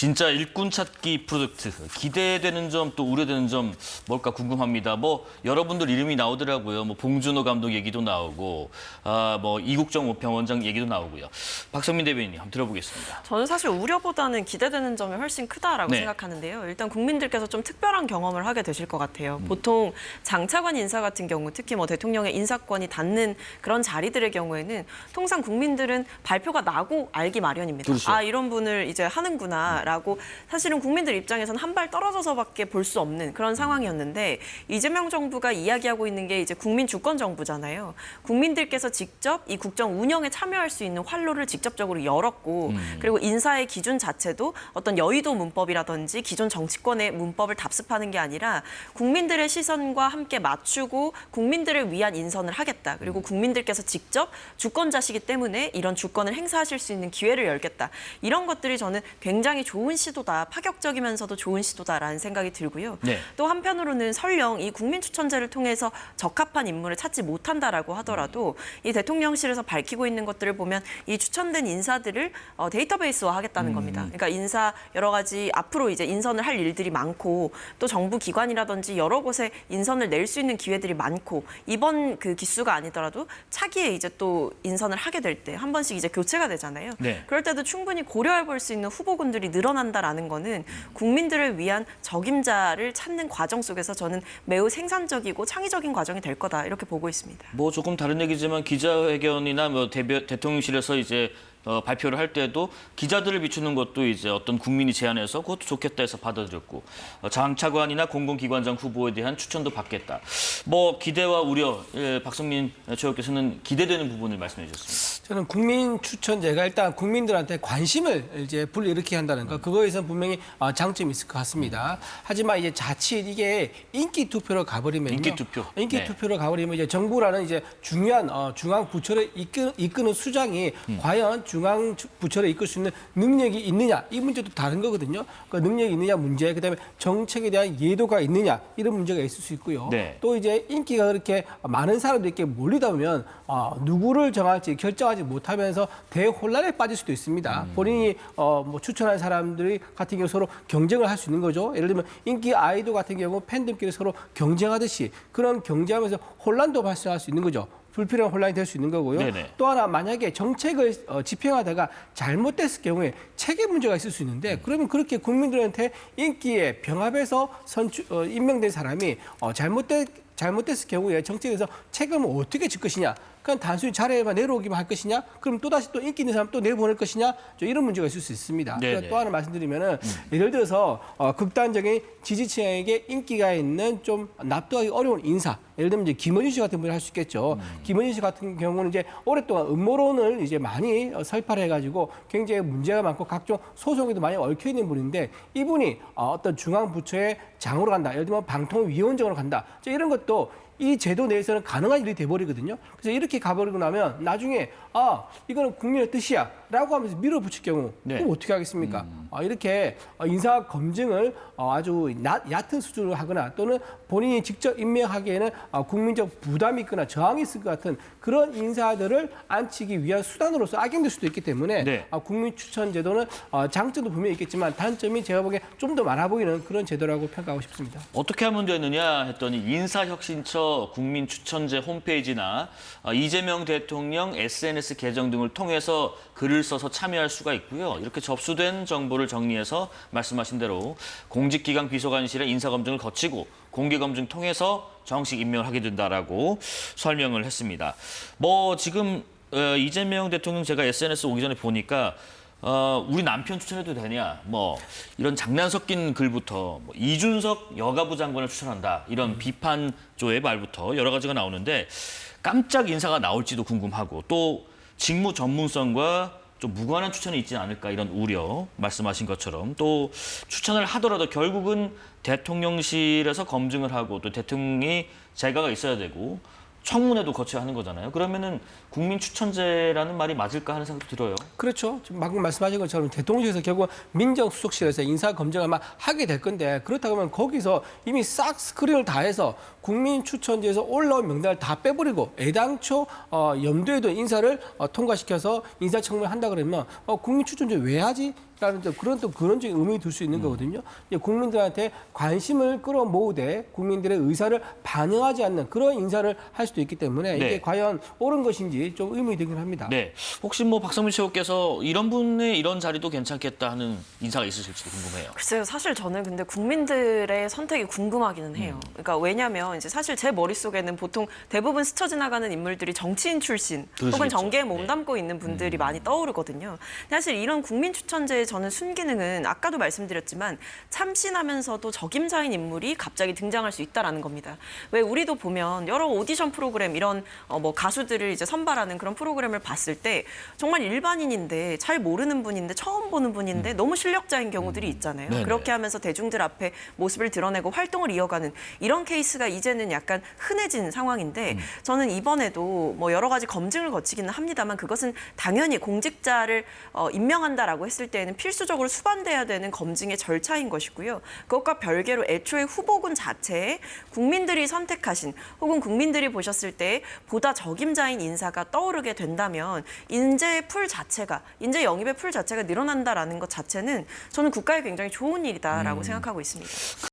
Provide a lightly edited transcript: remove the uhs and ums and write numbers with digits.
진짜 일꾼 찾기 프로젝트 기대되는 점 또 우려되는 점 뭘까 궁금합니다. 뭐 여러분들 이름이 나오더라고요. 뭐 봉준호 감독 얘기도 나오고 뭐 이국정 병원장 얘기도 나오고요. 박성민 대변인님 한번 들어보겠습니다. 저는 사실 우려보다는 기대되는 점이 훨씬 크다라고 네. 생각하는데요. 일단 국민들께서 좀 특별한 경험을 하게 되실 것 같아요. 보통 장차관 인사 같은 경우, 특히 뭐 대통령의 인사권이 닿는 그런 자리들의 경우에는 통상 국민들은 발표가 나고 알기 마련입니다. 그렇죠. 아, 이런 분을 이제 하는구나라고 사실은 국민들 입장에서는 한 발 떨어져서밖에 볼 수 없는 그런 상황이었는데 이재명 정부가 이야기하고 있는 게 이제 국민 주권 정부잖아요. 국민들께서 직접 이 국정 운영에 참여할 수 있는 활로를 직접적으로 열었고 그리고 인사의 기준 자체도 어떤 여의도 문법이라든지 기존 정치권의 문법을 답습하는 게 아니라 국민들의 시선과 함께 맞추고 국민들을 위한 인선을 하겠다. 그리고 국민들께서 직접 주권자시기 때문에 이런 주권을 행사하실 수 있는 기회를 열겠다. 이런 것들이 저는 굉장히 좋은 시도다. 파격적이면서도 좋은 시도다라는 생각이 들고요. 네. 또 한편으로는 설령 이 국민추천제를 통해서 적합한 인물을 찾지 못한다라고 하더라도 이 대통령실에서 밝히고 있는 것들을 보면 이 추천된 인사들을 데이터베이스화하겠다는 겁니다. 그러니까 인사 여러 가지 앞으로 이제 인선을 할 일들이 많고 또 정부 기관이라든지 여러 곳에 인선을 낼 수 있는 기회들이 많고 이번 그 기수가 아니더라도 차기에 이제 또 인선을 하게 될 때 한 번씩 이제 교체가 되잖아요. 네. 그럴 때도 충분히 고려해 볼 수 있는 후보군들이 늘어난다라는 거는 국민들을 위한 적임자를 찾는 과정 속에서 저는 매우 생산적이고 창의적인 과정이 될 거다 이렇게 보고 있습니다. 뭐 조금 다른 얘기지만 기자회견이나 뭐 대통령실에서 이제 발표를 할 때도 기자들을 비추는 것도 이제 어떤 국민이 제안해서 그것도 좋겠다 해서 받아들였고 장차관이나 공공기관장 후보에 대한 추천도 받겠다. 뭐 기대와 우려, 박성민 최고께서는 기대되는 부분을 말씀해 주셨습니다. 저는 국민 추천제가 일단 국민들한테 관심을 이제 불러일으키게 한다는 거, 그거에선 분명히 장점이 있을 것 같습니다. 하지만 이제 자칫 이게 인기 투표로 가버리면요. 인기 투표. 인기 투표로 가버리면 이제 정부라는 이제 중요한 중앙 부처를 이끄는 수장이 과연 중앙 부처를 이끌 수 있는 능력이 있느냐, 이 문제도 다른 거거든요. 그 능력이 있느냐 문제, 그다음에 정책에 대한 예도가 있느냐, 이런 문제가 있을 수 있고요. 네. 또 이제 인기가 그렇게 많은 사람들이 이렇게 몰리다 보면 누구를 정할지 결정하지 못하면서 대혼란에 빠질 수도 있습니다. 본인이 뭐 추천한 사람들이 같은 경우 서로 경쟁을 할 수 있는 거죠. 예를 들면 인기 아이돌 같은 경우 팬들끼리 서로 경쟁하듯이 그런 경쟁하면서 혼란도 발생할 수 있는 거죠. 불필요한 혼란이 될 수 있는 거고요. 네네. 또 하나 만약에 정책을 집행하다가 잘못됐을 경우에 책임 문제가 있을 수 있는데 그러면 그렇게 국민들한테 인기에 병합해서 임명된 사람이 잘못됐을 경우에 정책에서 책임을 어떻게 질 것이냐. 그냥 단순히 자리에만 내려오기만 할 것이냐? 그럼 또다시 또 인기 있는 사람 또 내보낼 것이냐? 이런 문제가 있을 수 있습니다. 그러니까 또 하나 말씀드리면은 예를 들어서 극단적인 지지층에게 인기가 있는 좀 납득하기 어려운 인사. 예를 들면 이제 김원준 씨 같은 분을 할 수 있겠죠. 김원준 씨 같은 경우는 이제 오랫동안 음모론을 이제 많이 설파를 해가지고 굉장히 문제가 많고 각종 소송에도 많이 얽혀 있는 분인데 이분이 어떤 중앙 부처의 장으로 간다. 예를 들면 방통위원장으로 간다. 이런 것도 이 제도 내에서는 가능한 일이 돼버리거든요. 그래서 이렇게 가버리고 나면 나중에 이거는 국민의 뜻이야 라고 하면서 밀어붙일 경우 그럼 어떻게 하겠습니까? 이렇게 인사 검증을 아주 얕은 수준으로 하거나 또는 본인이 직접 임명하기에는 국민적 부담이 있거나 저항이 있을 것 같은 그런 인사들을 앉히기 위한 수단으로서 악용될 수도 있기 때문에 국민 추천 제도는 장점도 분명히 있겠지만 단점이 제가 보기에 좀 더 많아 보이는 그런 제도라고 평가하고 싶습니다. 어떻게 하면 되느냐 했더니 인사혁신처 국민추천제 홈페이지나 이재명 대통령 SNS 계정 등을 통해서 글을 써서 참여할 수가 있고요. 이렇게 접수된 정보를 정리해서 말씀하신 대로 공직기강 비서관실의 인사검증을 거치고 공개검증 통해서 정식 임명을 하게 된다라고 설명을 했습니다. 뭐 지금 이재명 대통령 제가 SNS 오기 전에 보니까 우리 남편 추천해도 되냐, 뭐 이런 장난 섞인 글부터 뭐 이준석 여가부 장관을 추천한다 이런 비판조의 말부터 여러 가지가 나오는데 깜짝 인사가 나올지도 궁금하고 또 직무 전문성과 좀 무관한 추천이 있지 않을까 이런 우려 말씀하신 것처럼 또 추천을 하더라도 결국은 대통령실에서 검증을 하고 또 대통령이 재가가 있어야 되고 청문회도 거쳐야 하는 거잖아요. 그러면은 국민 추천제라는 말이 맞을까 하는 생각도 들어요. 그렇죠. 지금 방금 말씀하신 것처럼 대통령실에서 결국 민정수석실에서 인사 검증을 막 하게 될 건데 그렇다고 하면 거기서 이미 싹 스크린을 다 해서 국민 추천제에서 올라온 명단을 다 빼버리고 애당초 염두에 둔 인사를 통과시켜서 인사청문회 한다 그러면 국민 추천제 왜 하지? 라는 그런 또 근원적인 의미를 둘 수 있는 거거든요. 이제 국민들한테 관심을 끌어모으되 국민들의 의사를 반영하지 않는 그런 인사를 할 수도 있기 때문에 이게 네. 과연 옳은 것인지 좀 의문이 합니다. 네. 혹시 뭐 박성민 최고께서 이런 분의 이런 자리도 괜찮겠다 하는 인사가 있으실지도 궁금해요. 글쎄요, 사실 저는 근데 국민들의 선택이 궁금하기는 해요. 그러니까 왜냐하면 이제 사실 제 머릿속에는 보통 대부분 스쳐 지나가는 인물들이 정치인 출신 혹은 그러시겠죠. 정계에 몸담고 있는 분들이 많이 떠오르거든요. 사실 이런 국민 추천제의 저는 순기능은 아까도 말씀드렸지만 참신하면서도 적임자인 인물이 갑자기 등장할 수 있다라는 겁니다. 왜 우리도 보면 여러 오디션 프로그램 이런 뭐 가수들을 이제 선발하는 그런 프로그램을 봤을 때 정말 일반인인데 잘 모르는 분인데 처음 보는 분인데 너무 실력자인 경우들이 있잖아요. 네네. 그렇게 하면서 대중들 앞에 모습을 드러내고 활동을 이어가는 이런 케이스가 이제는 약간 흔해진 상황인데 저는 이번에도 뭐 여러 가지 검증을 거치기는 합니다만 그것은 당연히 공직자를 임명한다라고 했을 때에는 필수적으로 수반돼야 되는 검증의 절차인 것이고요. 그것과 별개로 애초에 후보군 자체에 국민들이 선택하신 혹은 국민들이 보셨을 때 보다 적임자인 인사가 떠오르게 된다면 인재 영입의 풀 자체가 늘어난다라는 것 자체는 저는 국가에 굉장히 좋은 일이다라고 생각하고 있습니다.